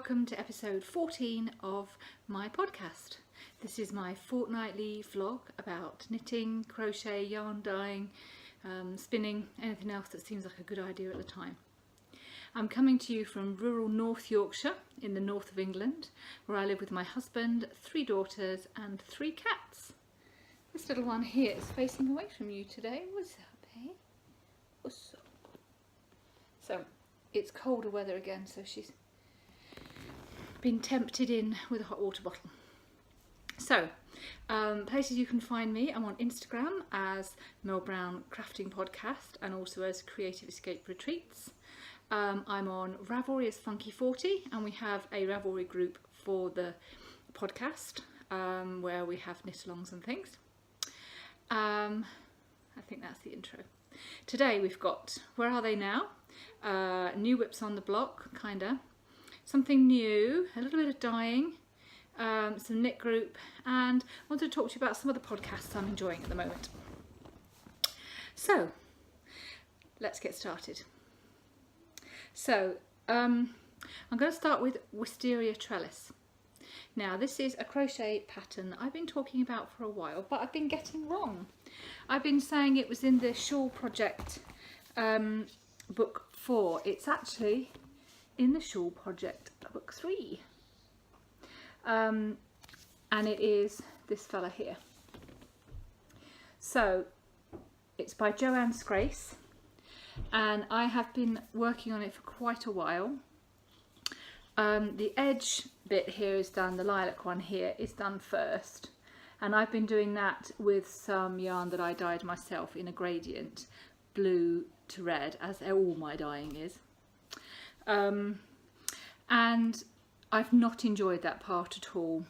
welcome to episode 14 of my podcast. This is my fortnightly vlog about knitting, crochet, yarn dyeing, spinning, anything else that seems like a good idea at the time. I'm coming to you from rural North Yorkshire in the north of England, where I live with my husband, 3 daughters and 3 cats. This little one here is facing away from you today. What's up, hey? What's up? So, it's colder weather again, so she's been tempted in with a hot water bottle. So, places you can find me, I'm on Instagram as Mel Browne Crafting Podcast and also as Creative Escape Retreats. I'm on Ravelry as Funky40, and we have a Ravelry group for the podcast where we have knit-alongs and things. I think that's the intro. Today we've got Where Are They Now? New whips on the block, kinda. Something new, a little bit of dyeing, some knit group, and I wanted to talk to you about some of the podcasts I'm enjoying at the moment. So, let's get started. So, I'm going to start with Wisteria Trellis. Now, this is a crochet pattern that I've been talking about for a while, but I've been getting wrong. I've been saying it was in the Shawl Project book 4. It's actually in the Shawl Project book 3. And it is this fella here. So, it's by Joanne Scrace, and I have been working on it for quite a while. The edge bit here is done, the lilac one here is done first, and I've been doing that with some yarn that I dyed myself in a gradient, blue to red, as all my dyeing is. And I've not enjoyed that part at all,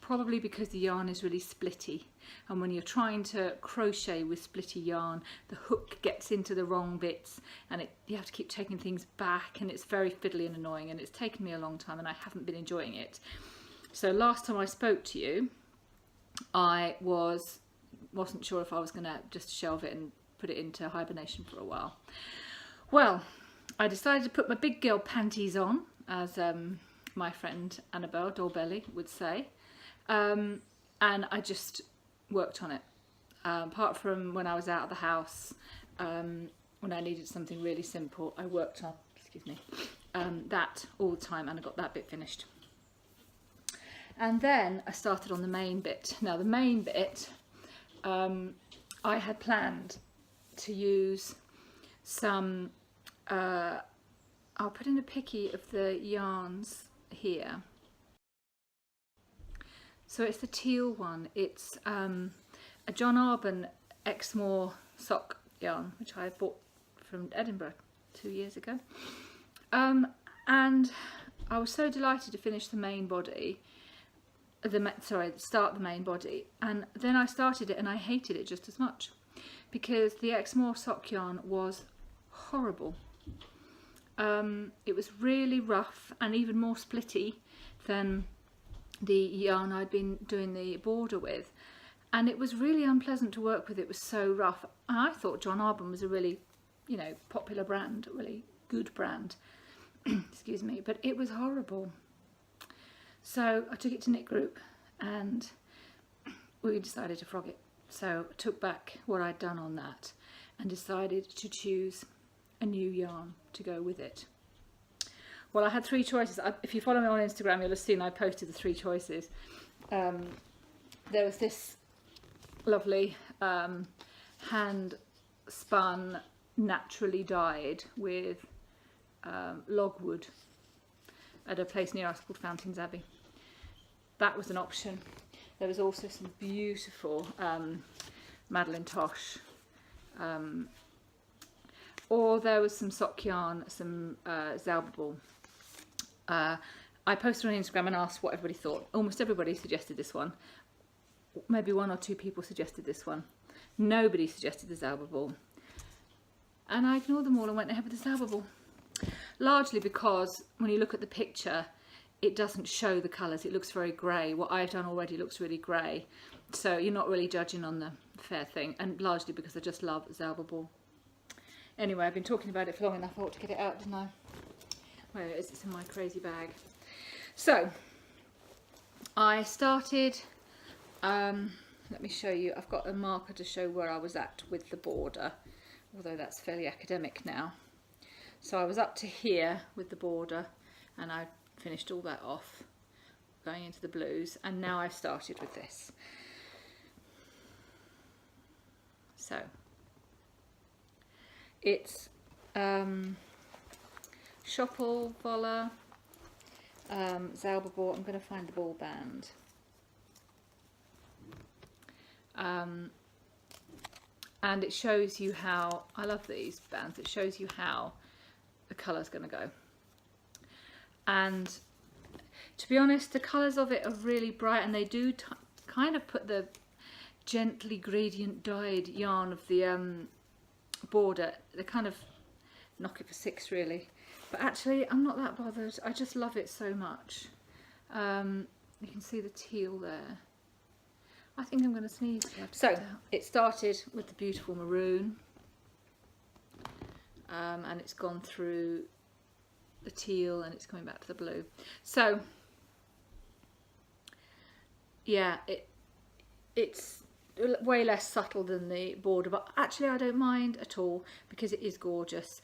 probably because the yarn is really splitty, and when you're trying to crochet with splitty yarn, the hook gets into the wrong bits and you have to keep taking things back, and it's very fiddly and annoying, and it's taken me a long time and I haven't been enjoying it. So last time I spoke to you, I wasn't sure if I was going to just shelve it and put it into hibernation for a while. Well, I decided to put my big girl panties on, as my friend Annabelle Dorbelly would say, and I just worked on it. Apart from when I was out of the house, when I needed something really simple, I worked on, that all the time, and I got that bit finished. And then I started on the main bit. Now the main bit, I had planned to use some, I'll put in a picky of the yarns here. So it's the teal one. It's a John Arbon Exmoor sock yarn, which I bought from Edinburgh 2 years ago. And I was so delighted to finish the main body, start the main body, and then I started it and I hated it just as much, because the Exmoor sock yarn was horrible. It was really rough and even more splitty than the yarn I'd been doing the border with, and it was really unpleasant to work with. It was so rough, and I thought John Arbon was a really, popular brand, a really good brand. Excuse me, but it was horrible. So I took it to Knit Group and we decided to frog it. So I took back what I'd done on that and decided to choose a new yarn to go with it. Well, I had 3 choices. If you follow me on Instagram, you'll have seen I posted the 3 choices. There was this lovely hand spun, naturally dyed with logwood at a place near us called Fountains Abbey. That was an option. There was also some beautiful Madeline Tosh, or there was some sock yarn, some Zalbaball. I posted on Instagram and asked what everybody thought. Almost everybody suggested this one. Maybe 1 or 2 people suggested this one. Nobody suggested the Zalbaball. And I ignored them all and went ahead with the Zalbaball. Largely because when you look at the picture, it doesn't show the colours. It looks very grey. What I've done already looks really grey. So you're not really judging on the fair thing. And largely because I just love Zalbaball. Anyway, I've been talking about it for long enough. I ought to get it out, didn't I? Where is it? It's in my crazy bag. So I started, let me show you, I've got a marker to show where I was at with the border, although that's fairly academic now. So I was up to here with the border, and I finished all that off going into the blues, and now I've started with this. So it's Schoppel, Voller, Zauberball. I'm going to find the ball band. And it shows you how, I love these bands, it shows you how the colour's going to go. And to be honest, the colours of it are really bright, and they do kind of put the gently gradient dyed yarn of the border, they kind of knock it for six really. But actually I'm not that bothered, I just love it so much. You can see the teal there. I think I'm going to sneeze. So it started with the beautiful maroon, and it's gone through the teal and it's coming back to the blue. So yeah, it's way less subtle than the border, but actually I don't mind at all because it is gorgeous.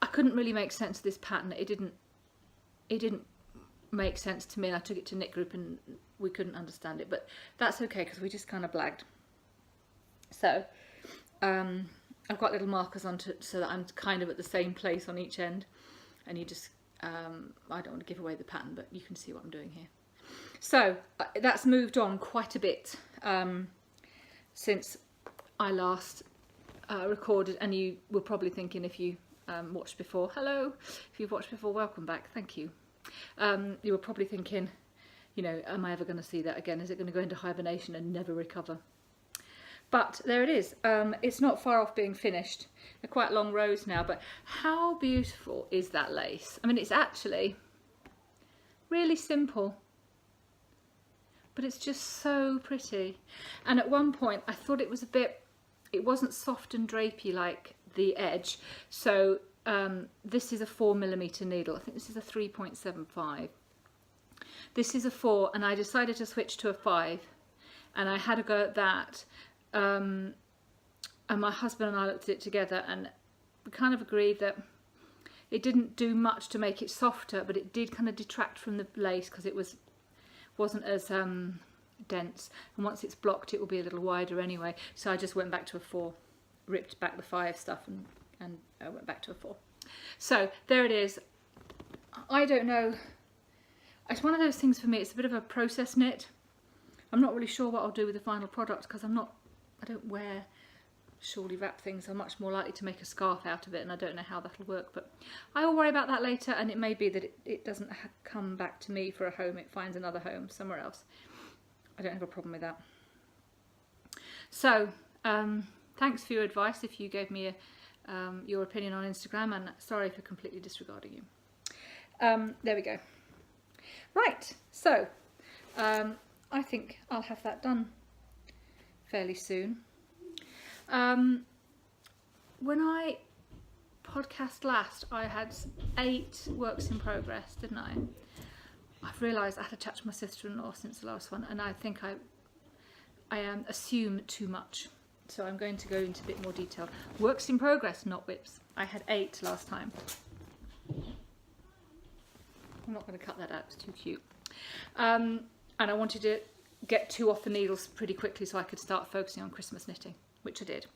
I couldn't really make sense of this pattern. It didn't make sense to me, and I took it to knit group and we couldn't understand it, but that's okay because we just kind of blagged. So I've got little markers on so that I'm kind of at the same place on each end, and you just I don't want to give away the pattern, but you can see what I'm doing here. So that's moved on quite a bit since I last recorded, and you were probably thinking, if you watched before, hello, if you've watched before, welcome back, thank you. You were probably thinking, you know, am I ever going to see that again? Is it going to go into hibernation and never recover? But there it is. It's not far off being finished. They're quite long rows now, but how beautiful is that lace? I mean, it's actually really simple, but it's just so pretty. And at one point I thought it was it wasn't soft and drapey like the edge. So this is a 4mm needle. I think this is a 3.75. This is a 4, and I decided to switch to a 5, and I had a go at that. And my husband and I looked at it together, and we kind of agreed that it didn't do much to make it softer, but it did kind of detract from the lace because it wasn't as dense, and once it's blocked it will be a little wider anyway. So I just went back to a 4, ripped back the 5 stuff, and I went back to a 4. So there it is. I don't know, it's one of those things for me, it's a bit of a process knit. I'm not really sure what I'll do with the final product because I don't wear shawly wrap things. I'm much more likely to make a scarf out of it, and I don't know how that'll work, but I will worry about that later, and it may be that it doesn't come back to me for a home, it finds another home somewhere else. I don't have a problem with that. So thanks for your advice if you gave me your opinion on Instagram, and sorry for completely disregarding you. There we go. Right, so I think I'll have that done fairly soon. When I podcast last, I had 8 works in progress, didn't I? I've realised I had to chat to my sister-in-law since the last one, and I think I assume too much. So I'm going to go into a bit more detail. Works in progress, not whips. I had 8 last time. I'm not going to cut that out, it's too cute. And I wanted to get 2 off the needles pretty quickly so I could start focusing on Christmas knitting, which I did.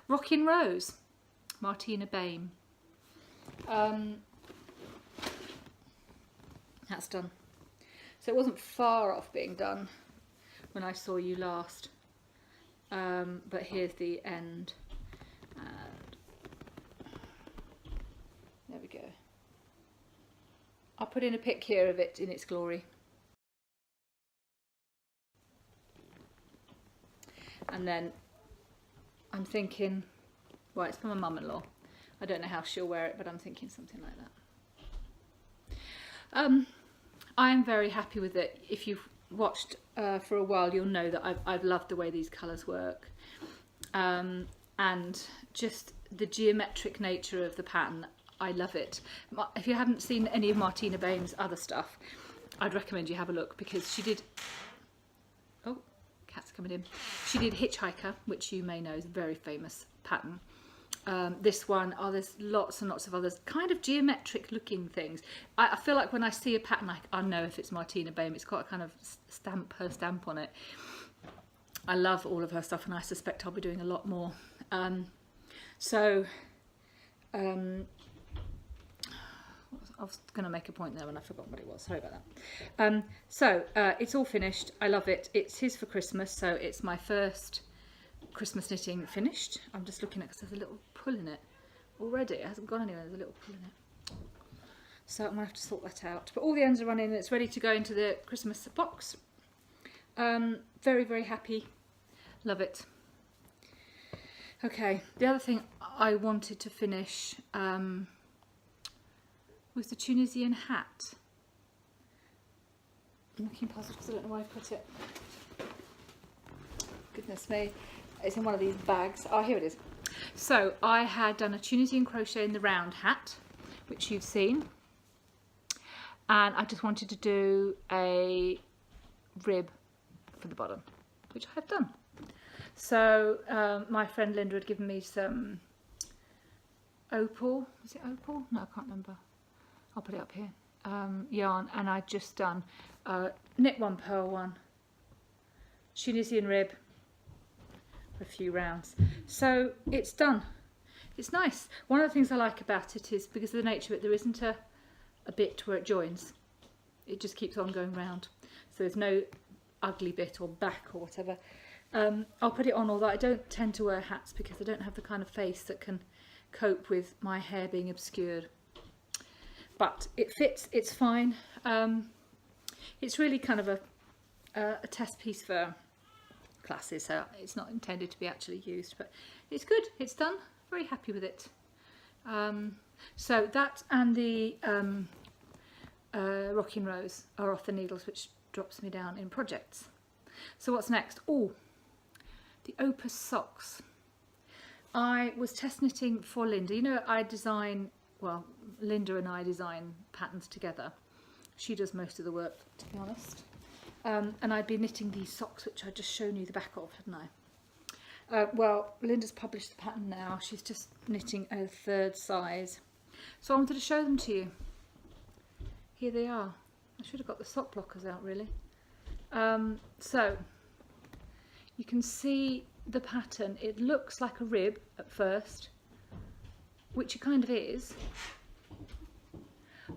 Rockin' Rose, Martina Bain. That's done. So it wasn't far off being done when I saw you last. But here's the end. And there we go. I'll put in a pic here of it in its glory. And then I'm thinking, well, it's for my mum-in-law. I don't know how she'll wear it, but I'm thinking something like that. I am very happy with it. If you've watched for a while, you'll know that I've loved the way these colours work. And just the geometric nature of the pattern, I love it. If you haven't seen any of Martina Bain's other stuff, I'd recommend you have a look, because she did, oh, cat's coming in. She did Hitchhiker, which you may know is a very famous pattern. This one, oh, there's lots and lots of others, kind of geometric looking things. I feel like when I see a pattern, I know if it's Martina Baim. It's got a kind of her stamp on it. I love all of her stuff, and I suspect I'll be doing a lot more. I was going to make a point there and I forgot what it was. Sorry about that. It's all finished. I love it. It's his for Christmas, so it's my first Christmas knitting finished. I'm just looking at it because there's a little pull in it already. It hasn't gone anywhere. There's a little pull in it. So I'm going to have to sort that out. But all the ends are running and it's ready to go into the Christmas box. Very, very happy. Love it. Okay, the other thing I wanted to finish was the Tunisian hat. I'm looking past it because I don't know where I put it. Goodness me. It's in one of these bags. Oh, here it is. So I had done a Tunisian crochet in the round hat, which you've seen. And I just wanted to do a rib for the bottom, which I have done. So my friend Linda had given me some opal. Is it opal? No, I can't remember. I'll put it up here. Yarn, and I'd just done knit one, purl one, Tunisian rib for a few rounds. So it's done. It's nice. One of the things I like about it is because of the nature of it, there isn't a bit where it joins. It just keeps on going round. So there's no ugly bit or back or whatever. I'll put it on, although I don't tend to wear hats because I don't have the kind of face that can cope with my hair being obscured. But it fits, it's fine. It's really kind of a test piece for classes, so it's not intended to be actually used, but it's good, it's done, very happy with it. So that and the Rocking Rose are off the needles, which drops me down in projects. So what's next? Oh, the Opus socks. I was test knitting for Linda. You know, I design, well, Linda and I design patterns together. She does most of the work, to be honest. And I'd be knitting these socks, which I'd just shown you the back of, hadn't I? Well, Linda's published the pattern now. She's just knitting a 3rd size. So I wanted to show them to you. Here they are. I should have got the sock blockers out, really. So you can see the pattern. It looks like a rib at first, which it kind of is,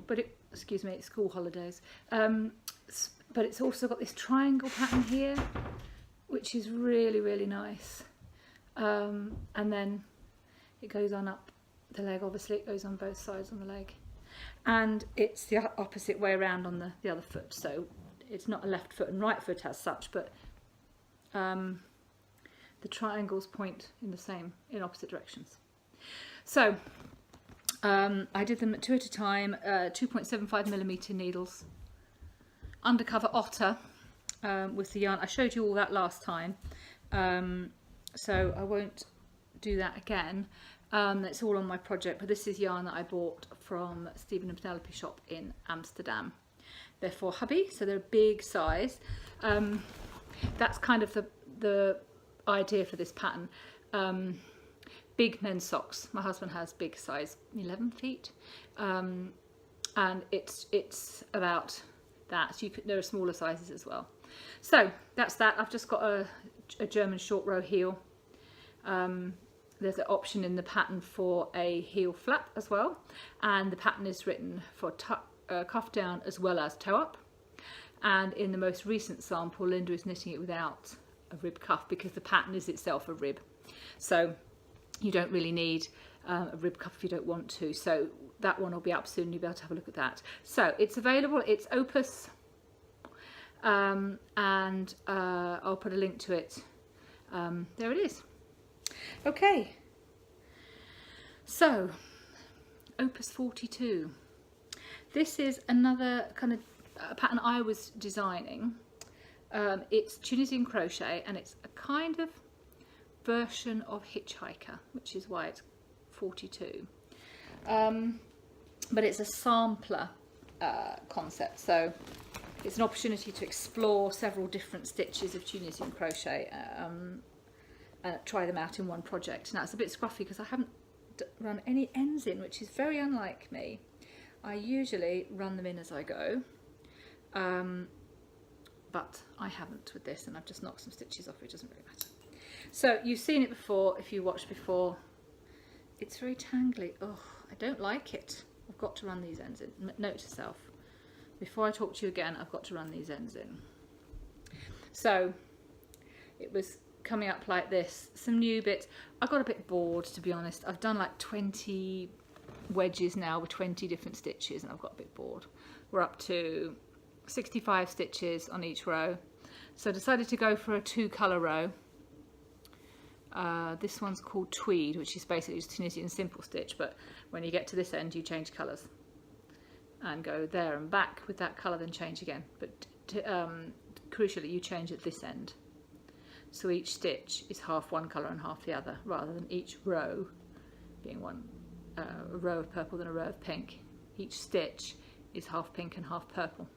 but it, excuse me, it's school holidays. But it's also got this triangle pattern here, which is really, really nice. And then it goes on up the leg, obviously it goes on both sides on the leg. And it's the opposite way around on the other foot, so it's not a left foot and right foot as such, but the triangles point in opposite directions. So I did them 2 at a time, 2.75mm needles, undercover otter with the yarn. I showed you all that last time, so I won't do that again. It's all on my project, but this is yarn that I bought from Stephen and Penelope shop in Amsterdam. They're for hubby, so they're a big size. That's kind of the idea for this pattern. Big men's socks. My husband has big size 11 feet, and it's about that. So there are smaller sizes as well. So that's that. I've just got a German short row heel. There's an option in the pattern for a heel flap as well, and the pattern is written for cuff down as well as toe up. And in the most recent sample, Linda is knitting it without a rib cuff because the pattern is itself a rib, so you don't really need a rib cuff if you don't want to. So that one will be up soon, you'll be able to have a look at that. So it's available, it's Opus, and I'll put a link to it. There it is. Okay, so Opus 42. This is another kind of pattern I was designing. It's Tunisian crochet, and it's a kind of version of Hitchhiker, which is why it's 42. But it's a sampler concept, so it's an opportunity to explore several different stitches of Tunisian crochet and try them out in one project. Now it's a bit scruffy because I haven't run any ends in, which is very unlike me. I usually run them in as I go, but I haven't with this, and I've just knocked some stitches off. It doesn't really matter. So you've seen it before if you watched before. It's very tangly. Oh, I don't like it. I've got to run these ends in. Note to self, before I talk to you again, I've got to run these ends in. So it was coming up like this, some new bits. I got a bit bored, to be honest. I've done like 20 wedges now with 20 different stitches, and I've got a bit bored. We're up to 65 stitches on each row, so I decided to go for a 2-colour row. This one's called Tweed, which is basically just Tunisian simple stitch, but when you get to this end you change colours and go there and back with that colour, then change again. But crucially, you change at this end. So each stitch is half one colour and half the other, rather than each row being a row of purple than a row of pink. Each stitch is half pink and half purple.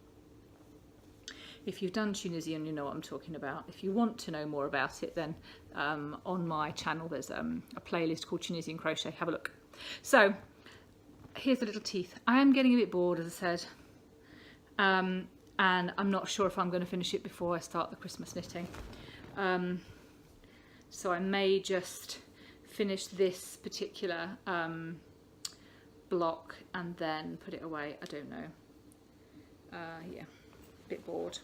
If you've done Tunisian, you know what I'm talking about. If you want to know more about it, then on my channel there's a playlist called Tunisian Crochet. Have a look. So here's the little teeth. I am getting a bit bored, as I said, and I'm not sure if I'm going to finish it before I start the Christmas knitting. So I may just finish this particular block and then put it away. I don't know. Yeah, a bit bored.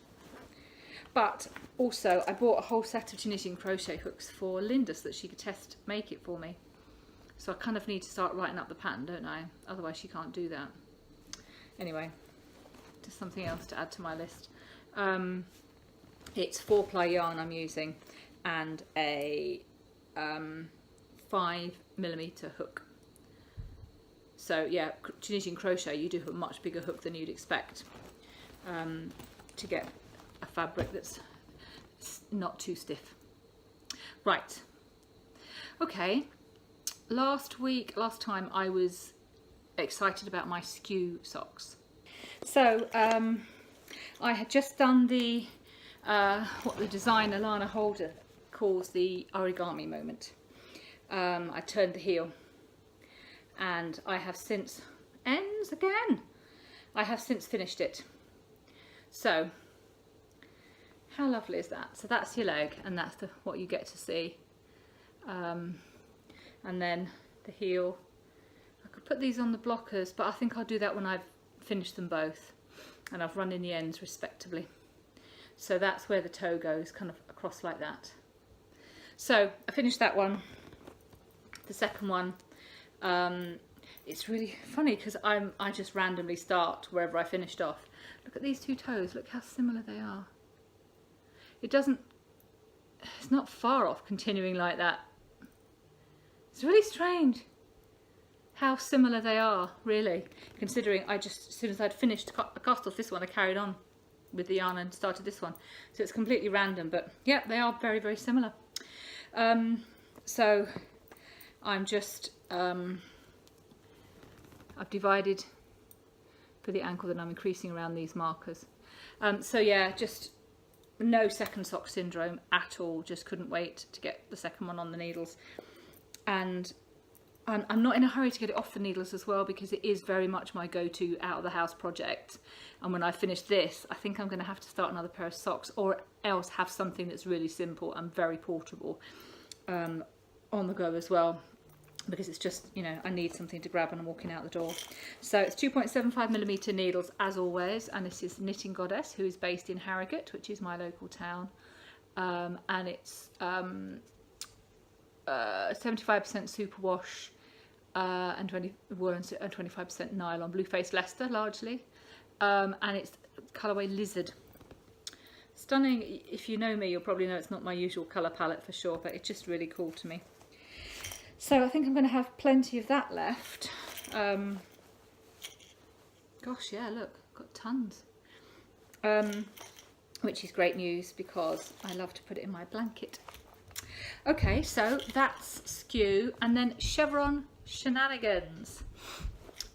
But also I bought a whole set of Tunisian crochet hooks for Linda so that she could make it for me. So I kind of need to start writing up the pattern, don't I? Otherwise she can't do that. Anyway, just something else to add to my list. It's 4-ply yarn I'm using and a 5mm hook. So yeah, Tunisian crochet, you do have a much bigger hook than you'd expect to get a fabric that's not too stiff. Right, okay, last time I was excited about my skew socks. So I had just done the what the designer Lana Holder calls the origami moment. I turned the heel, and I have since I have since finished it. So how lovely is that? So that's your leg, and that's what you get to see. And then the heel. I could put these on the blockers, but I think I'll do that when I've finished them both and I've run in the ends respectively. So that's where the toe goes, kind of across like that. So I finished that one. The second one, it's really funny because I just randomly start wherever I finished off. Look at these two toes, look how similar they are. It's not far off continuing like that. It's really strange how similar they are, really, considering as soon as I'd finished cast off this one, I carried on with the yarn and started this one. So it's completely random, but yeah, they are very, very similar. So I'm just, I've divided for the ankle, then I'm increasing around these markers. So yeah, just no second sock syndrome at all, just couldn't wait to get the second one on the needles. And I'm not in a hurry to get it off the needles as well, because it is very much my go-to out of the house project. And when I finish this, I think I'm going to have to start another pair of socks, or else have something that's really simple and very portable on the go as well, because it's just, you know, I need something to grab when I'm walking out the door. So it's 2.75mm needles as always, and this is Knitting Goddess, who is based in Harrogate, which is my local town, and it's 75% superwash and 25% nylon, blue-faced Leicester largely, and it's colourway Lizard. Stunning. If you know me, you'll probably know it's not my usual colour palette for sure, but it's just really cool to me. So I think I'm going to have plenty of that left. Gosh, yeah, look, got tons. Which is great news because I love to put it in my blanket. Okay, so that's Skew, and then Chevron Shenanigans.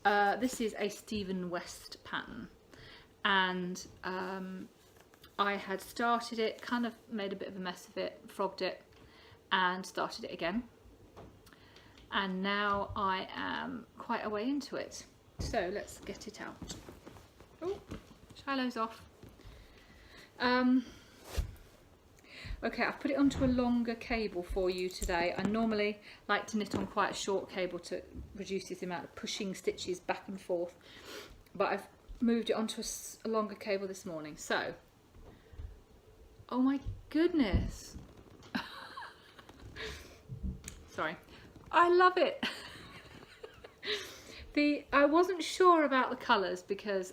This is a Stephen West pattern, and I had started it, kind of made a bit of a mess of it, frogged it, and started it again. And now I am quite a way into it. So let's get it out. Oh, Shiloh's off. Okay, I've put it onto a longer cable for you today. I normally like to knit on quite a short cable to reduce the amount of pushing stitches back and forth, but I've moved it onto a longer cable this morning. So, oh my goodness. Sorry. I love it. I wasn't sure about the colours because,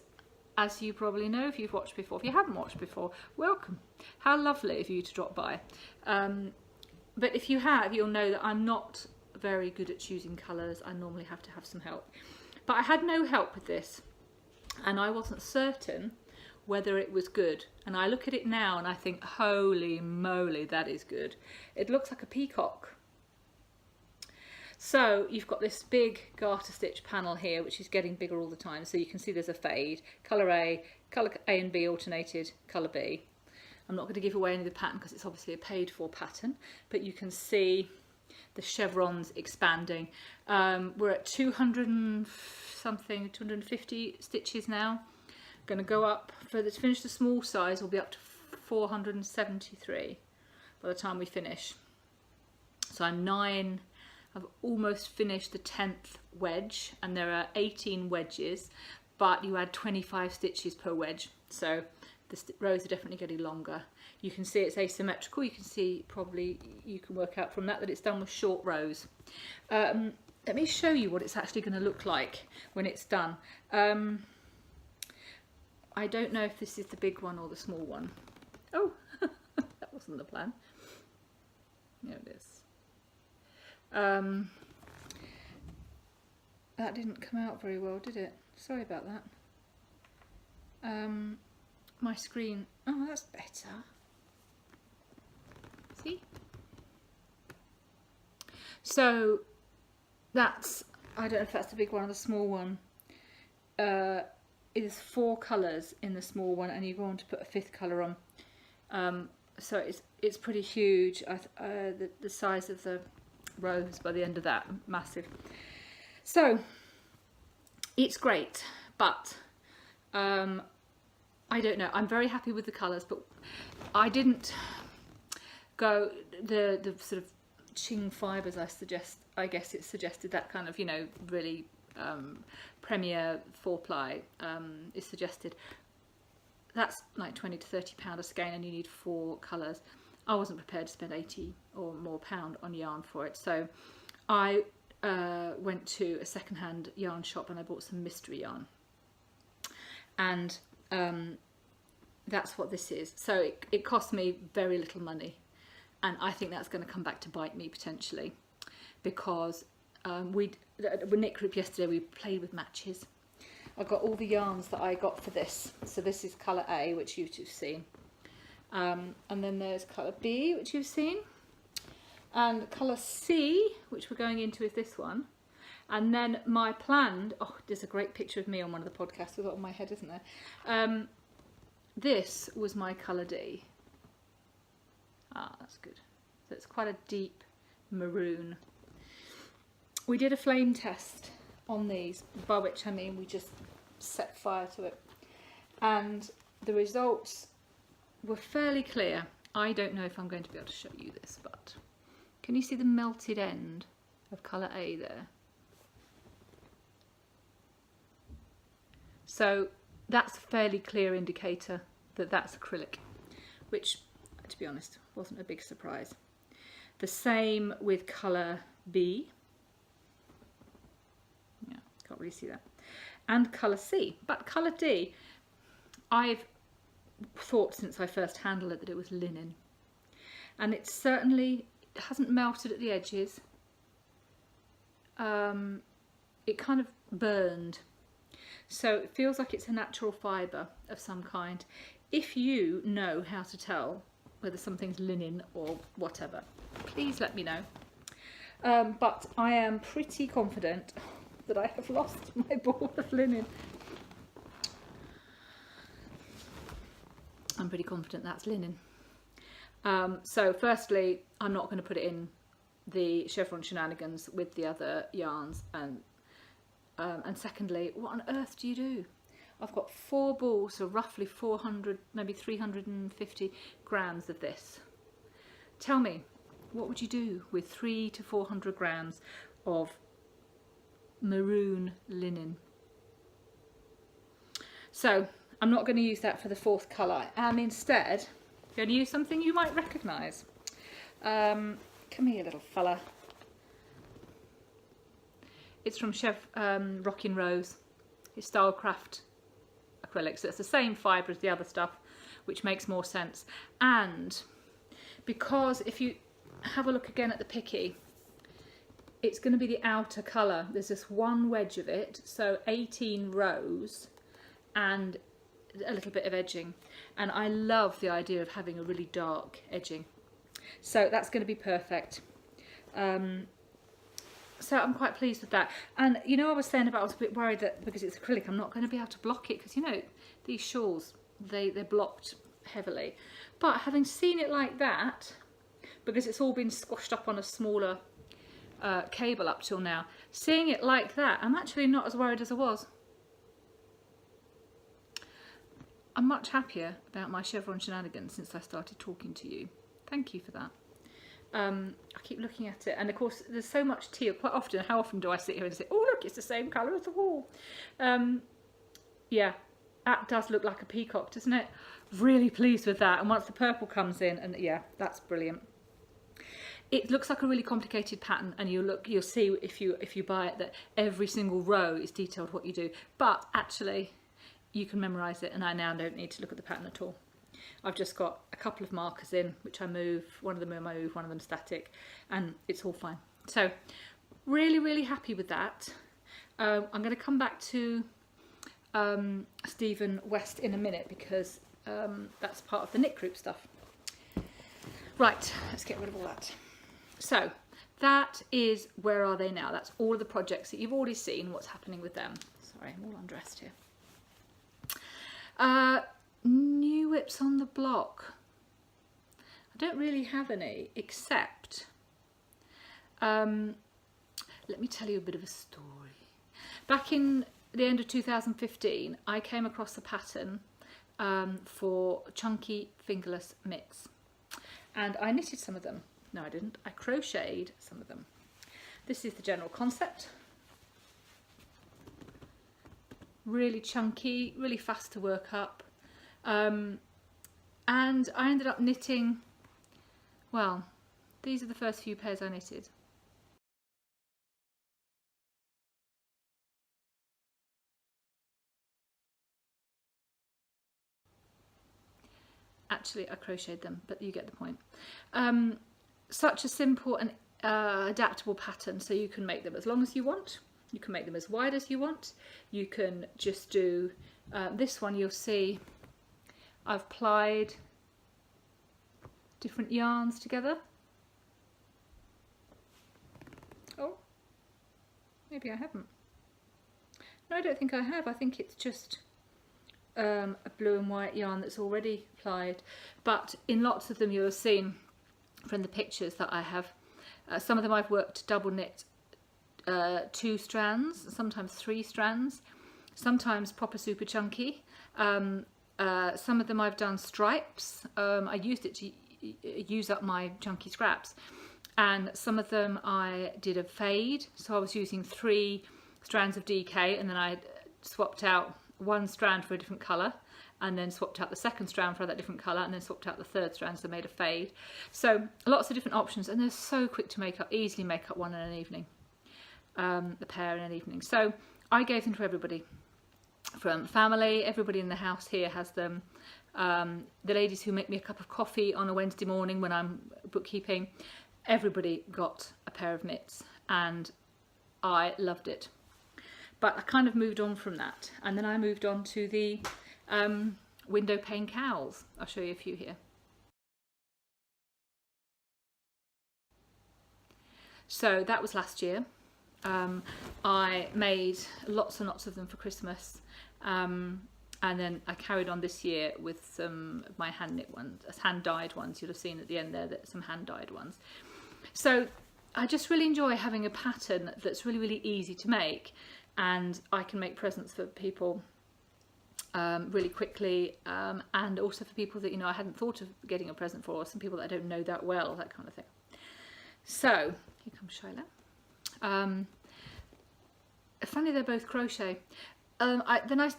as you probably know if you've watched before, if you haven't watched before, welcome. How lovely of you to drop by. But if you have, you'll know that I'm not very good at choosing colours. I normally have to have some help. But I had no help with this, and I wasn't certain whether it was good. And I look at it now and I think, holy moly, that is good. It looks like a peacock. So you've got this big garter stitch panel here, which is getting bigger all the time. So you can see there's a fade, colour A and B alternated, colour B. I'm not going to give away any of the pattern because it's obviously a paid for pattern, but you can see the chevrons expanding. We're at 200 and something, 250 stitches now. Going to go up, to finish the small size, we'll be up to 473 by the time we finish. So I've almost finished the 10th wedge, and there are 18 wedges, but you add 25 stitches per wedge, so the rows are definitely getting longer. You can see it's asymmetrical. You can see, probably you can work out from that it's done with short rows. Let me show you what it's actually going to look like when it's done. I don't know if this is the big one or the small one. Oh, that wasn't the plan. There it is. That didn't come out very well, did it? Sorry about that. My screen, oh, that's better. See? So that's, I don't know if that's the big one or the small one. It is 4 colours in the small one, and you go on to put a 5th colour on. So it's pretty huge. The size of the rows by the end of that, massive. So it's great, but I don't know. I'm very happy with the colours, but I didn't go the sort of ching fibres. I guess it suggested that kind of, you know, really premier 4-ply is suggested. That's like £20 to £30 a skein, and you need 4 colours. I wasn't prepared to spend £80 or more on yarn for it, so I went to a second-hand yarn shop and I bought some mystery yarn, and that's what this is. So it cost me very little money, and I think that's going to come back to bite me potentially, because with knit group yesterday we played with matches. I got all the yarns that I got for this. So this is colour A, which you've seen. And then there's colour B, which you've seen. And colour C, which we're going into, is this one. And then my planned, oh, there's a great picture of me on one of the podcasts with it on my head, isn't there? This was my colour D. Ah, that's good. So it's quite a deep maroon. We did a flame test on these, by which I mean we just set fire to it, and the results were fairly clear. I don't know if I'm going to be able to show you this, but can you see the melted end of colour A there? So that's a fairly clear indicator that that's acrylic, which, to be honest, wasn't a big surprise. The same with colour B. Yeah, can't really see that. And colour C. But colour D, I've thought since I first handled it that it was linen. And it certainly hasn't melted at the edges. It kind of burned. So it feels like it's a natural fibre of some kind. If you know how to tell whether something's linen or whatever, please let me know. But I am pretty confident that I have lost my ball of linen. pretty confident that's linen. So firstly, I'm not going to put it in the chevron shenanigans with the other yarns, and secondly, what on earth do you do? I've got 4 balls, so roughly 400, maybe 350 grams of this. Tell me, what would you do with 300 to 400 grams of maroon linen? So I'm not going to use that for the 4th colour. I'm instead going to use something you might recognise. Come here, little fella. It's from Chef Rockin' Rose. It's Stylecraft acrylics. So it's the same fibre as the other stuff, which makes more sense. And because if you have a look again at the picky, it's going to be the outer colour. There's just one wedge of it, so 18 rows and a little bit of edging. And I love the idea of having a really dark edging. So that's going to be perfect. So I'm quite pleased with that. And you know, I was saying about I was a bit worried that because it's acrylic I'm not going to be able to block it, because you know these shawls, they're blocked heavily. But having seen it like that, because it's all been squashed up on a smaller cable up till now, seeing it like that, I'm actually not as worried as I was. I'm much happier about my chevron shenanigans since I started talking to you. Thank you for that. I keep looking at it, and of course there's so much teal. Quite often, how often do I sit here and say, oh look, it's the same colour as the wall? Yeah, that does look like a peacock, doesn't it? Really pleased with that. And once the purple comes in, and yeah, that's brilliant. It looks like a really complicated pattern, and you'll see if you buy it that every single row is detailed what you do. But actually, you can memorise it, and I now don't need to look at the pattern at all. I've just got a couple of markers in, which I move. One of them I move, one of them static, and it's all fine. So really, really happy with that. I'm going to come back to Stephen West in a minute, because that's part of the knit group stuff. Right, let's get rid of all that. So that is Where Are They Now? That's all of the projects that you've already seen, what's happening with them. Sorry, I'm all undressed here. New whips on the block. I don't really have any, except let me tell you a bit of a story. Back in the end of 2015, I came across a pattern for chunky fingerless mitts, and I knitted some of them. No, I didn't. I crocheted some of them. This is the general concept. Really chunky, really fast to work up. And I ended up knitting, well, these are the first few pairs I knitted. Actually, I crocheted them, but you get the point. Such a simple and adaptable pattern, so you can make them as long as you want. You can make them as wide as you want. You can just do this one. You'll see I've plied different yarns together. Oh, maybe I haven't. No, I don't think I have. I think it's just a blue and white yarn that's already plied. But in lots of them you'll have seen from the pictures that I have, some of them I've worked double knit 2 strands, sometimes 3 strands, sometimes proper super chunky. Some of them I've done stripes. I used it to use up my chunky scraps, and some of them I did a fade, so I was using 3 strands of DK, and then I swapped out 1 strand for a different colour, and then swapped out the 2nd strand for that different colour, and then swapped out the 3rd strand, so I made a fade. So lots of different options, and they're so quick to make up, easily make up one in an evening, the pair in an evening. So I gave them to everybody. From family, everybody in the house here has them. The ladies who make me a cup of coffee on a Wednesday morning when I'm bookkeeping, everybody got a pair of mitts, and I loved it. But I kind of moved on from that, and then I moved on to the window pane cowls. I'll show you a few here. So that was last year. I made lots and lots of them for Christmas, and And then I carried on this year with some of my hand knit ones, hand dyed ones. You'll have seen at the end there that some hand dyed ones. So I just really enjoy having a pattern that's really, really easy to make, and I can make presents for people really quickly, and also for people that, you know, I hadn't thought of getting a present for, or some people that I don't know that well, that kind of thing. So here comes Shyla. Funny they're both crochet.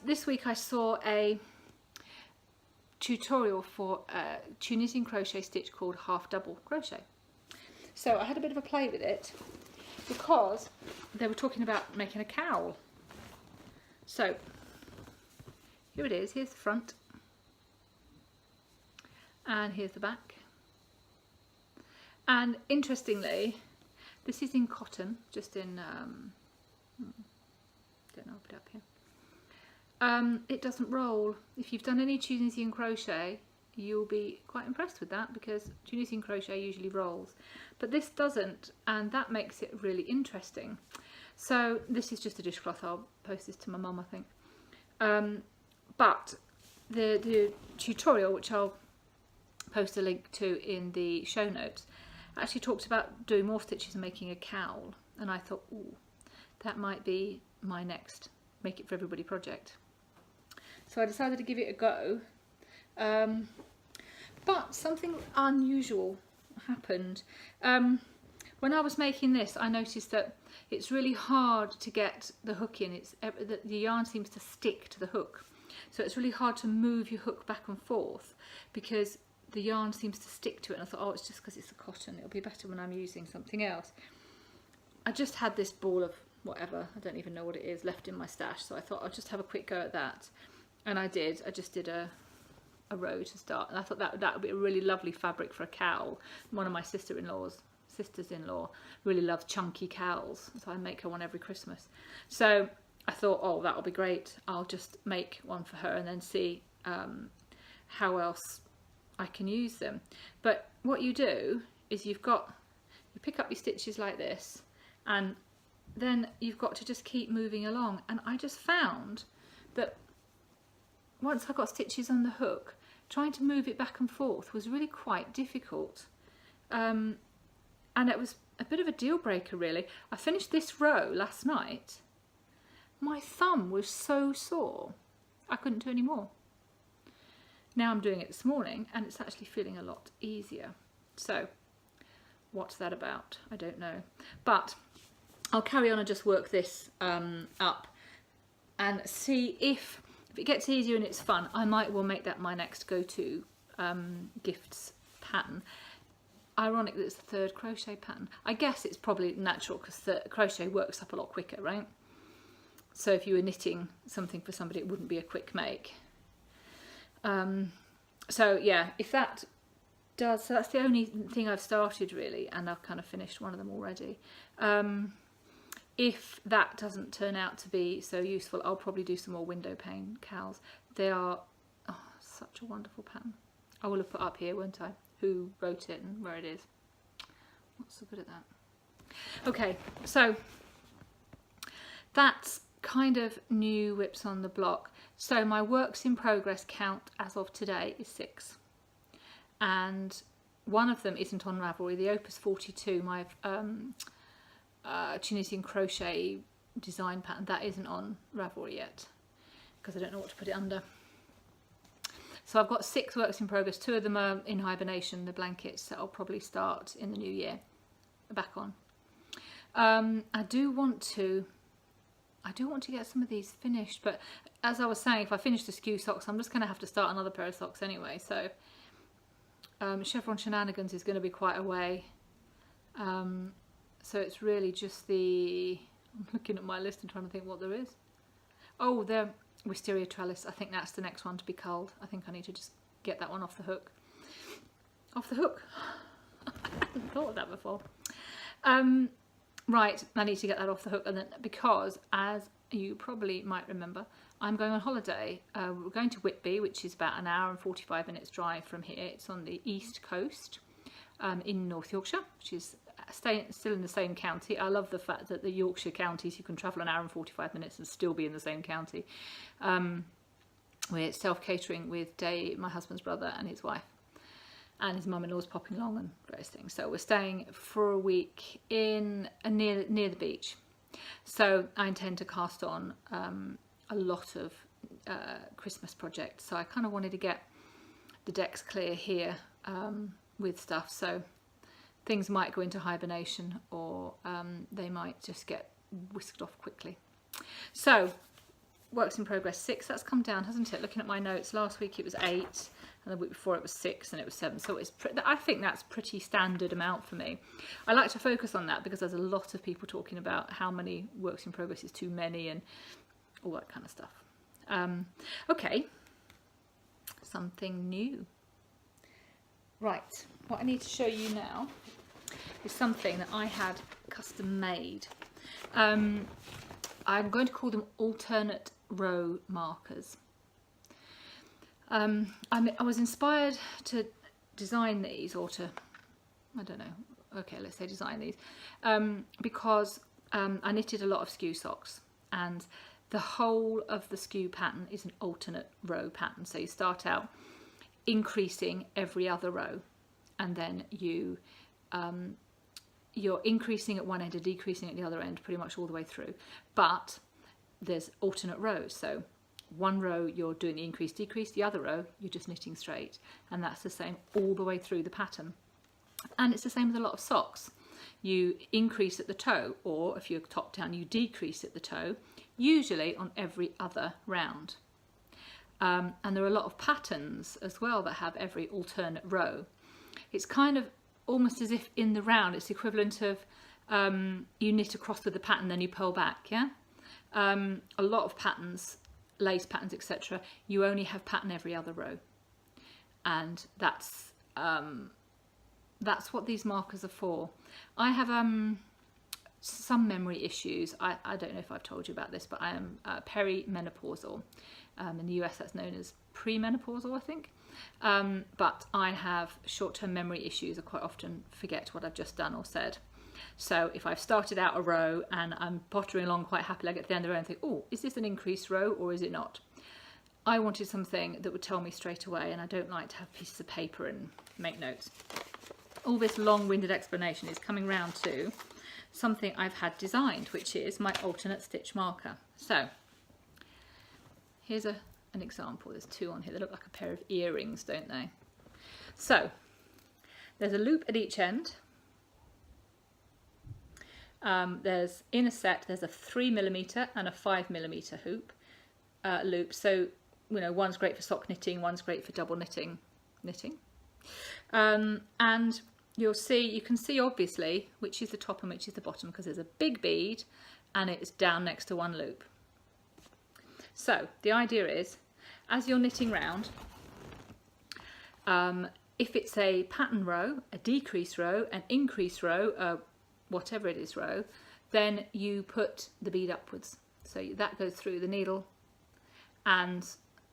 This week I saw a tutorial for a Tunisian crochet stitch called half double crochet. So I had a bit of a play with it because they were talking about making a cowl. So here it is, here's the front and here's the back. And interestingly, this is in cotton, just in, don't know, I'll put it up here. It doesn't roll. If you've done any Tunisian crochet, you'll be quite impressed with that, because Tunisian crochet usually rolls, but this doesn't, and that makes it really interesting. So this is just a dishcloth. I'll post this to my mum, I think. But the tutorial, which I'll post a link to in the show notes, actually talks about doing more stitches and making a cowl, and I thought, ooh, that might be my next Make It For Everybody project. So I decided to give it a go, but something unusual happened. When I was making this, I noticed that it's really hard to get the hook in. The yarn seems to stick to the hook, so it's really hard to move your hook back and forth because the yarn seems to stick to it. And I thought, oh, it's just because it's a cotton, it'll be better when I'm using something else. I just had this ball of whatever, I don't even know what it is, left in my stash, so I thought I'll just have a quick go at that, and I did. I just did a row to start, and I thought that would be a really lovely fabric for a cowl. One of my sisters-in-law really loves chunky cowls, so I make her one every Christmas. So I thought, oh, that'll be great, I'll just make one for her and then see how else I can use them. But what you do is you pick up your stitches like this, and then you've got to just keep moving along. And I just found that once I got stitches on the hook, trying to move it back and forth was really quite difficult. And it was a bit of a deal breaker, really. I finished this row last night. My thumb was so sore, I couldn't do any more. Now I'm doing it this morning, and it's actually feeling a lot easier. So what's that about? I don't know. But I'll carry on and just work this up and see if it gets easier and it's fun. I might well make that my next go-to gifts pattern. Ironic that it's the third crochet pattern. I guess it's probably natural because the crochet works up a lot quicker, right? So if you were knitting something for somebody, it wouldn't be a quick make. So yeah, if that does, so that's the only thing I've started really, and I've kind of finished one of them already. If that doesn't turn out to be so useful, I'll probably do some more window pane cowls. They are such a wonderful pattern. I will have put up here, won't I, who wrote it and where it is. Not so good at that. Okay, so that's kind of new whips on the block. So my works in progress count as of today is 6, and one of them isn't on Ravelry. The Opus 42, my Tunisian crochet design pattern, that isn't on Ravelry yet because I don't know what to put it under. So I've got 6 works in progress. 2 of them are in hibernation, the blankets, that I'll probably start in the new year back on. I do want to get some of these finished, but as I was saying, if I finish the skew socks, I'm just going to have to start another pair of socks anyway. So Chevron Shenanigans is going to be quite a way. So it's really just I'm looking at my list and trying to think what there is. Oh, the Wisteria Trellis. I think that's the next one to be culled. I think I need to just get that one off the hook. Off the hook. I hadn't thought of that before. Right, I need to get that off the hook, and then because, as you probably might remember, I'm going on holiday. We're going to Whitby, which is about an hour and 45 minutes drive from here. It's on the east coast in North Yorkshire, which is still in the same county. I love the fact that the Yorkshire counties, you can travel an hour and 45 minutes and still be in the same county. we're self-catering with Dave, my husband's brother, and his wife, and his mum-in-law's popping along and various things. So we're staying for a week in near the beach. So I intend to cast on a lot of Christmas projects. So I kind of wanted to get the decks clear here with stuff. So things might go into hibernation, or they might just get whisked off quickly. So works in progress 6, that's come down, hasn't it? Looking at my notes, last week it was 8, and the week before it was 6, and it was 7. So I think that's pretty standard amount for me. I like to focus on that because there's a lot of people talking about how many works in progress is too many and all that kind of stuff. Okay, something new. Right, what I need to show you now is something that I had custom made. I'm going to call them alternate row markers. I was inspired to design these, or to, I don't know, okay, let's say design these, because I knitted a lot of skew socks, and the whole of the skew pattern is an alternate row pattern. So you start out increasing every other row, and then you're increasing at one end and decreasing at the other end pretty much all the way through. But there's alternate rows, so one row you're doing the increase decrease, the other row you're just knitting straight, and that's the same all the way through the pattern. And it's the same with a lot of socks. You increase at the toe, or if you're top down you decrease at the toe, usually on every other round. And there are a lot of patterns as well that have every alternate row. It's kind of almost as if in the round it's the equivalent of you knit across with the pattern, then you purl back, yeah? A lot of patterns, lace patterns, etc., you only have pattern every other row, and that's what these markers are for. I have some memory issues. I don't know if I've told you about this, but I am perimenopausal. In the US that's known as premenopausal, I think. But I have short-term memory issues. I quite often forget what I've just done or said. So if I've started out a row and I'm pottering along quite happily, I get to the end of the row and think, oh, is this an increased row or is it not? I wanted something that would tell me straight away, and I don't like to have pieces of paper and make notes. All this long-winded explanation is coming round to something I've had designed, which is my alternate stitch marker. So here's an example. There's 2 on here. They look like a pair of earrings, don't they? So there's a loop at each end. There's in a set, there's a 3mm and a 5mm hoop loop. So, you know, one's great for sock knitting, one's great for double knitting. And you can see obviously which is the top and which is the bottom, because there's a big bead and it's down next to one loop. So the idea is, as you're knitting round, if it's a pattern row, a decrease row, an increase row, whatever it is row, then you put the bead upwards. So that goes through the needle, and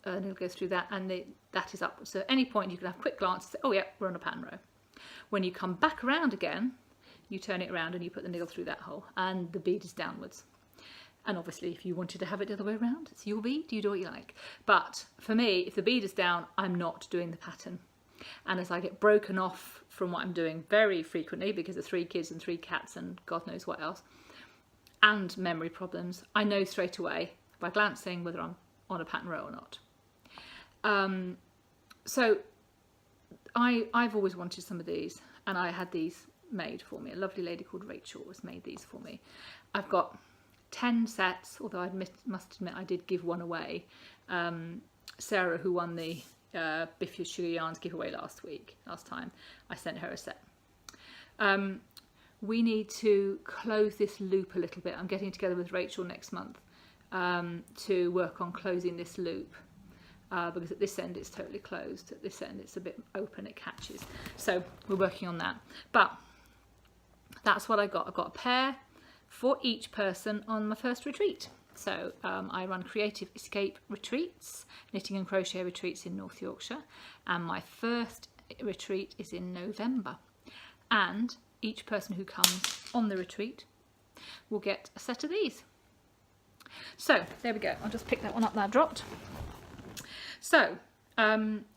it'll go through that, and that is upwards. So at any point you can have a quick glance and say, oh yeah, we're on a pattern row. When you come back around again, you turn it around and you put the needle through that hole, and the bead is downwards. And obviously if you wanted to have it the other way around, it's your bead, you do what you like. But for me, if the bead is down, I'm not doing the pattern. And as I get broken off from what I'm doing very frequently, because of 3 kids and 3 cats and God knows what else, and memory problems, I know straight away by glancing whether I'm on a pattern row or not. So I've always wanted some of these, and I had these made for me. A lovely lady called Rachel has made these for me. I've got 10 sets, although I must admit I did give one away. Sarah, who won the Biff Your Sugar Yarns giveaway last time, I sent her a set. We need to close this loop a little bit. I'm getting together with Rachel next month to work on closing this loop, because at this end it's totally closed. At this end it's a bit open, it catches. So we're working on that. But that's what I got. I've got a pair for each person on my first retreat. So I run Creative Escape retreats, knitting and crochet retreats in North Yorkshire, and my first retreat is in November. And each person who comes on the retreat will get a set of these. So there we go. I'll just pick that one up that I dropped. So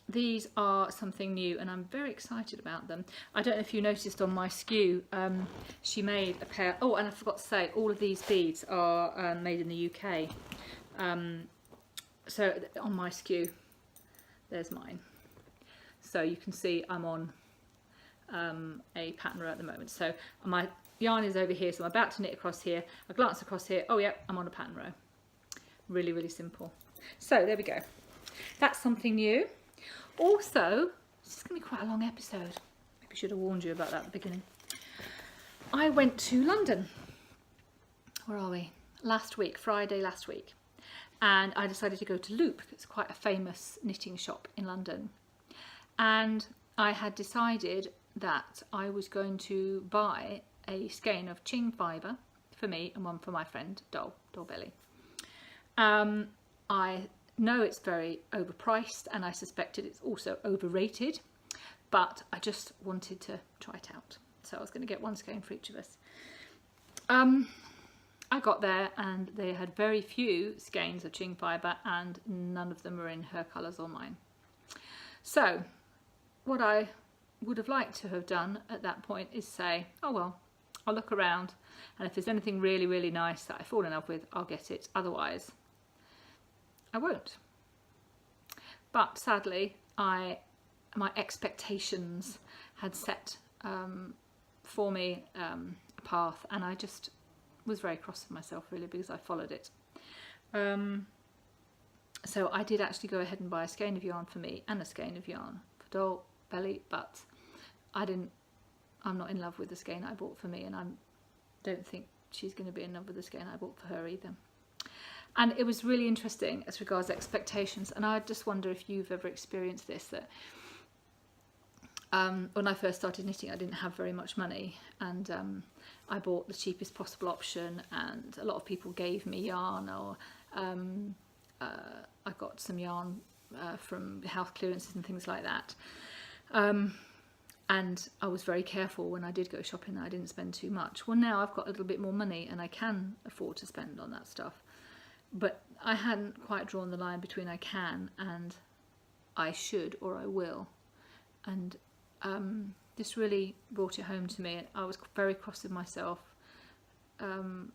these are something new and I'm very excited about them. I don't know if you noticed on my skew, she made a pair. Oh, and I forgot to say, all of these beads are made in the UK. So on my skew, there's mine. So you can see I'm on a pattern row at the moment. So my yarn is over here, so I'm about to knit across here. I glance across here, oh yeah, I'm on a pattern row. Really, really simple. So there we go. That's something new. Also, this is going to be quite a long episode. Maybe I should have warned you about that at the beginning. I went to London. Where are we? Last week, Friday last week. And I decided to go to Loop. It's quite a famous knitting shop in London. And I had decided that I was going to buy a skein of Ching fibre for me and one for my friend, Doll Belly. I know it's very overpriced and I suspected it's also overrated, but I just wanted to try it out. So I was going to get one skein for each of us. I got there and they had very few skeins of Ching fibre and none of them were in her colours or mine. So what I would have liked to have done at that point is say, oh well, I'll look around and if there's anything really, really nice that I fall in love with, I'll get it. Otherwise, I won't. But sadly, my expectations had set for me a path, and I just was very cross with myself really because I followed it. So I did actually go ahead and buy a skein of yarn for me and a skein of yarn for Doll Belly, but I'm not in love with the skein I bought for me, and I don't think she's going to be in love with the skein I bought for her either. And it was really interesting as regards expectations, and I just wonder if you've ever experienced this, that when I first started knitting I didn't have very much money, and I bought the cheapest possible option, and a lot of people gave me yarn, or I got some yarn from house clearances and things like that. And I was very careful when I did go shopping that I didn't spend too much. Well, now I've got a little bit more money and I can afford to spend on that stuff. But I hadn't quite drawn the line between I can and I should or I will. And this really brought it home to me. I was very cross with myself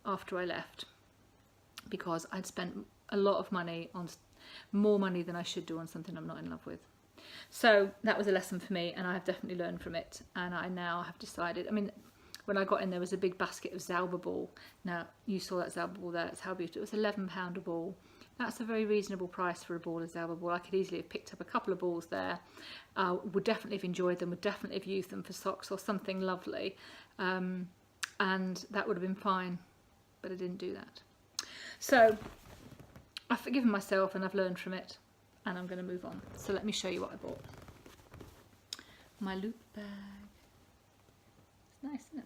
after I left, because I'd spent a lot of money on, more money than I should do, on something I'm not in love with. So that was a lesson for me, and I have definitely learned from it. And I now have decided, I mean, when I got in there was a big basket of Zauber ball. Now, you saw that Zauber ball there, it's how beautiful. It was £11 a ball. That's a very reasonable price for a ball of Zauber ball. I could easily have picked up a couple of balls there. Would definitely have enjoyed them, would definitely have used them for socks or something lovely. And that would have been fine, but I didn't do that. So I've forgiven myself and I've learned from it, and I'm going to move on. So let me show you what I bought. My Loop bag. It's nice, isn't it?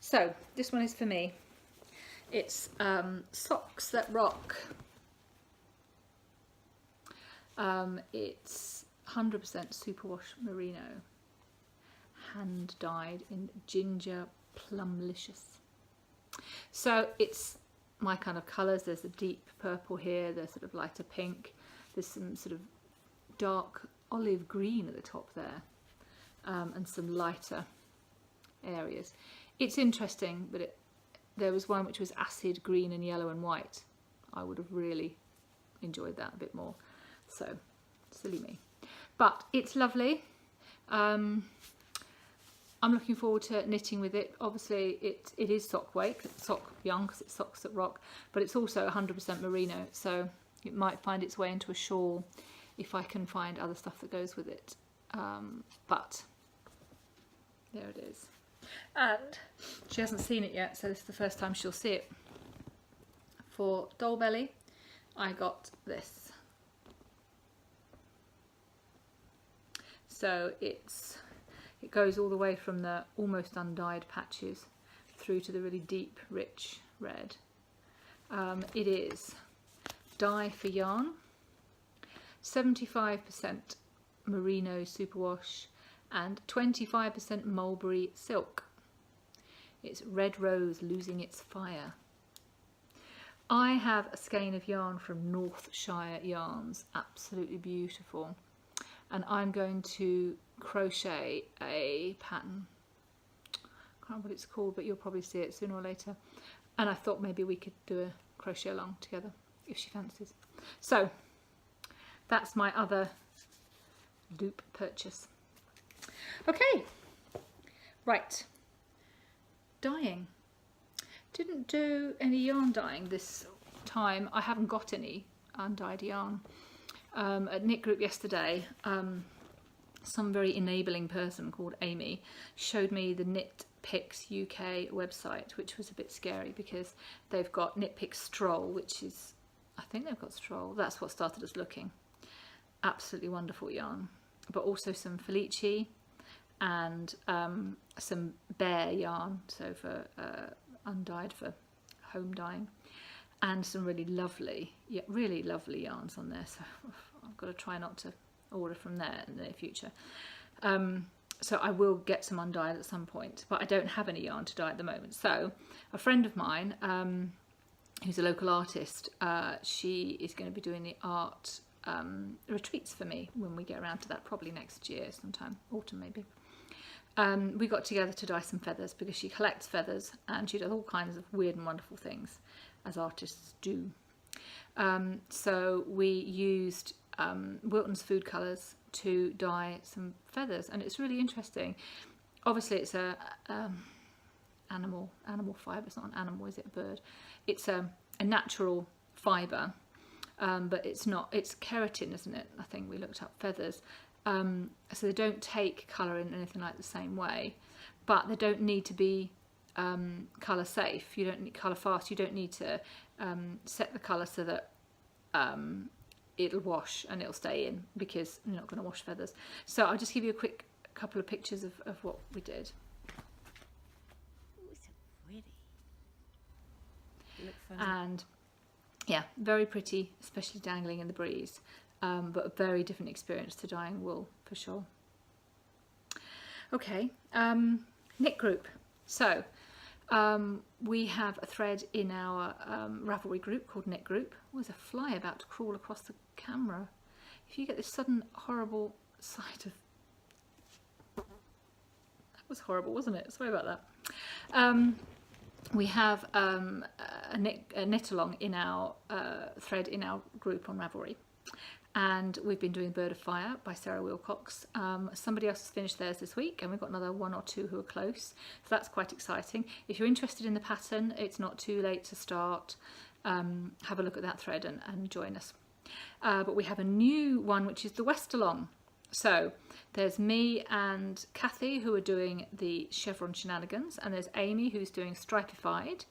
So this one is for me. It's Socks That Rock. It's 100% superwash merino, hand dyed in ginger plumlicious. So it's my kind of colours. There's a deep purple here, there's sort of lighter pink, there's some sort of dark olive green at the top there, and some lighter areas. It's interesting, but there was one which was acid green and yellow and white. I would have really enjoyed that a bit more. So, silly me. But it's lovely. I'm looking forward to knitting with it. Obviously, it is sock yarn because it's Socks That Rock, but it's also 100% merino, so it might find its way into a shawl if I can find other stuff that goes with it. But there it is. And she hasn't seen it yet, so this is the first time she'll see it. For Doll Belly, I got this. So it goes all the way from the almost undyed patches through to the really deep, rich red. It is dye for yarn, 75% merino superwash, and 25% mulberry silk. It's Red Rose Losing Its Fire. I have a skein of yarn from Northshire Yarns, absolutely beautiful, and I'm going to crochet a pattern. I can't remember what it's called, but you'll probably see it sooner or later. And I thought maybe we could do a crochet along together if she fancies. So that's my other loop purchase. Okay, right, dyeing. Didn't do any yarn dyeing this time. I haven't got any undyed yarn. At knit group yesterday, some very enabling person called Amy showed me the Knit Picks UK website, which was a bit scary because they've got Knit Picks Stroll, which is, I think they've got Stroll. That's what started us looking. Absolutely wonderful yarn, but also some Felici and some Bear yarn, so for undyed for home dyeing, and some really lovely yarns on there. So I've got to try not to order from there in the near future. So I will get some undyed at some point, but I don't have any yarn to dye at the moment. So a friend of mine, who's a local artist, she is going to be doing the art retreats for me when we get around to that, probably next year sometime, autumn maybe. We got together to dye some feathers because she collects feathers and she does all kinds of weird and wonderful things, as artists do. So we used Wilton's food colours to dye some feathers, and it's really interesting. Obviously it's a animal fibre. It's not an animal, is it? A bird. It's a natural fibre, but it's keratin, isn't it? I think we looked up feathers. So they don't take colour in anything like the same way, but they don't need to be colour safe. You don't need colour fast. You don't need to set the colour so that it'll wash and it'll stay in, because you're not going to wash feathers. So I'll just give you a quick couple of pictures of what we did. Ooh, so pretty. Look fun. And yeah, very pretty, especially dangling in the breeze. But a very different experience to dyeing wool for sure. Okay, knit group. So we have a thread in our Ravelry group called Knit Group. Oh, there's a fly about to crawl across the camera. If you get this sudden horrible sight of... That was horrible, wasn't it? Sorry about that. We have a knit along in our thread in our group on Ravelry. And we've been doing Bird of Fire by Sarah Wilcox. Somebody else has finished theirs this week, and we've got another one or two who are close. So that's quite exciting. If you're interested in the pattern, it's not too late to start. Have a look at that thread and join us. But we have a new one, which is the West Along. So there's me and Kathy, who are doing the chevron shenanigans, and there's Amy, who's doing Stripified.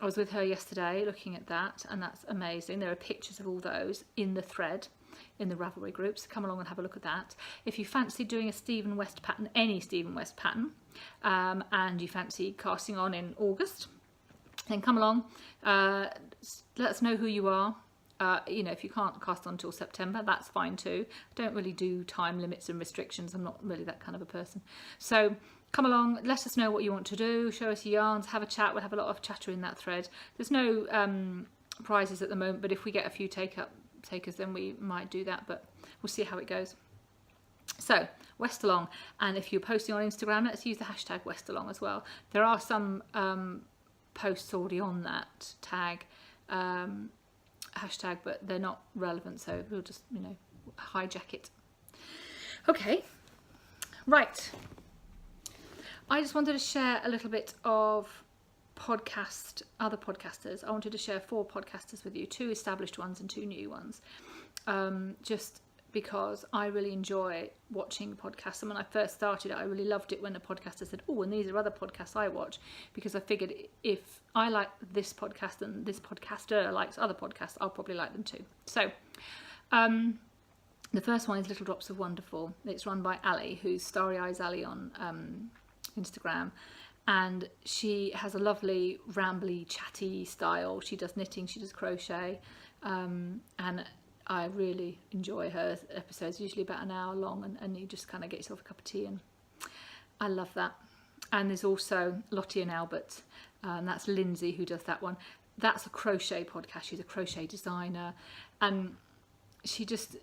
I was with her yesterday looking at that, and that's amazing. There are pictures of all those in the thread in the Ravelry group, so come along and have a look at that. If you fancy doing a Stephen West pattern, any Stephen West pattern, and you fancy casting on in August, then come along. Let us know who you are. You know, if you can't cast on until September, that's fine too. I don't really do time limits and restrictions. I'm not really that kind of a person. So come along, let us know what you want to do, show us your yarns, have a chat. We'll have a lot of chatter in that thread. There's no prizes at the moment, but if we get a few takers, then we might do that, but we'll see how it goes. So West Along, and if you're posting on Instagram, let's use the hashtag West Along as well. There are some posts already on that tag hashtag, but they're not relevant, so we'll just, you know, hijack it. Okay, right. I just wanted to share a little bit of other podcasters. I wanted to share 4 podcasters with you, 2 established ones and 2 new ones, just because I really enjoy watching podcasts. And when I first started, I really loved it when a podcaster said, oh, and these are other podcasts I watch, because I figured if I like this podcast and this podcaster likes other podcasts, I'll probably like them too. So the first one is Little Drops of Wonderful. It's run by Ali, who's Starry Eyes Ali on Instagram. And she has a lovely, rambly, chatty style. She does knitting, she does crochet, and I really enjoy her episodes, usually about an hour long, and you just kind of get yourself a cup of tea, and I love that. And there's also Lottie and Albert, and that's Lindsay who does that one. that's a crochet podcast. She's a crochet designer, and she just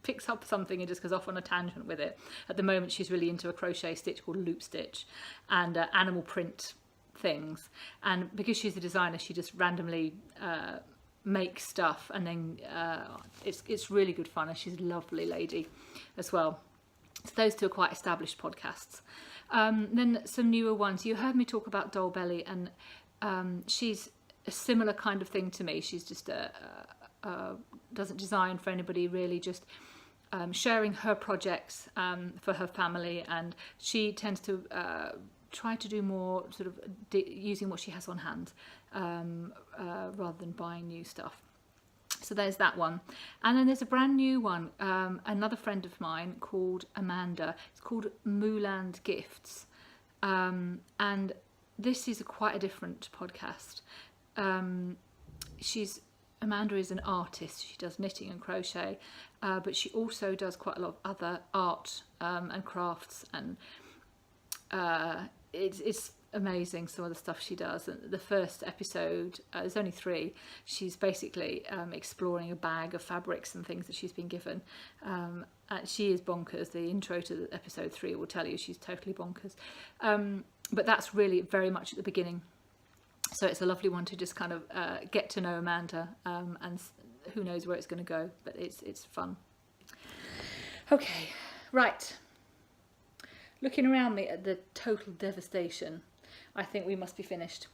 picks up something and just goes off on a tangent with it. At the moment, she's really into a crochet stitch called loop stitch and animal print things. And because she's a designer, she just randomly makes stuff, and then it's really good fun. And she's a lovely lady as well. So those two are quite established podcasts. Then some newer ones. You heard me talk about Doll Belly, and she's a similar kind of thing to me. She's just doesn't design for anybody really, just sharing her projects for her family, and she tends to try to do more sort of using what she has on hand rather than buying new stuff. So there's that one. And then there's a brand new one, another friend of mine called Amanda. It's called Mooland Gifts, and this is quite a different podcast. Amanda is an artist. She does knitting and crochet, but she also does quite a lot of other art and crafts, and it's amazing some of the stuff she does. And the first episode, there's only 3, she's basically exploring a bag of fabrics and things that she's been given. She is bonkers. The intro to episode 3 will tell you she's totally bonkers, but that's really very much at the beginning. So it's a lovely one to just kind of get to know Amanda, and who knows where it's going to go, but it's fun. Okay, right. Looking around me at the total devastation, I think we must be finished.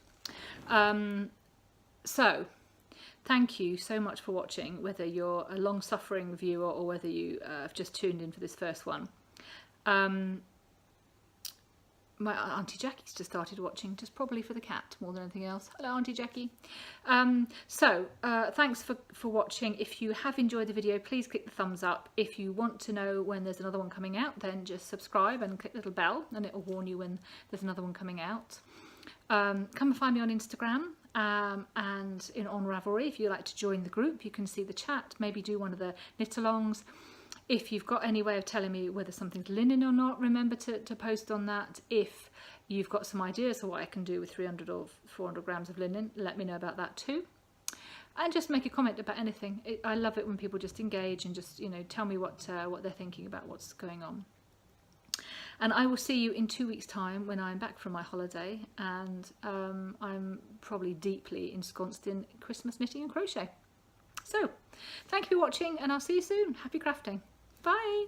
So, thank you so much for watching, whether you're a long-suffering viewer or whether you have just tuned in for this first one. My Auntie Jackie's just started watching, just probably for the cat more than anything else. Hello, Auntie Jackie. Thanks for watching. If you have enjoyed the video, please click the thumbs up. If you want to know when there's another one coming out, then just subscribe and click the little bell, and it will warn you when there's another one coming out. Come and find me on Instagram and on Ravelry. If you'd like to join the group, you can see the chat, maybe do one of the knit-alongs. If you've got any way of telling me whether something's linen or not, remember to post on that. If you've got some ideas of what I can do with 300 or 400 grams of linen, let me know about that too. And just make a comment about anything. I love it when people just engage and just, tell me what they're thinking about what's going on. And I will see you in 2 weeks' time when I'm back from my holiday, and I'm probably deeply ensconced in Christmas knitting and crochet. So, thank you for watching, and I'll see you soon. Happy crafting. Bye.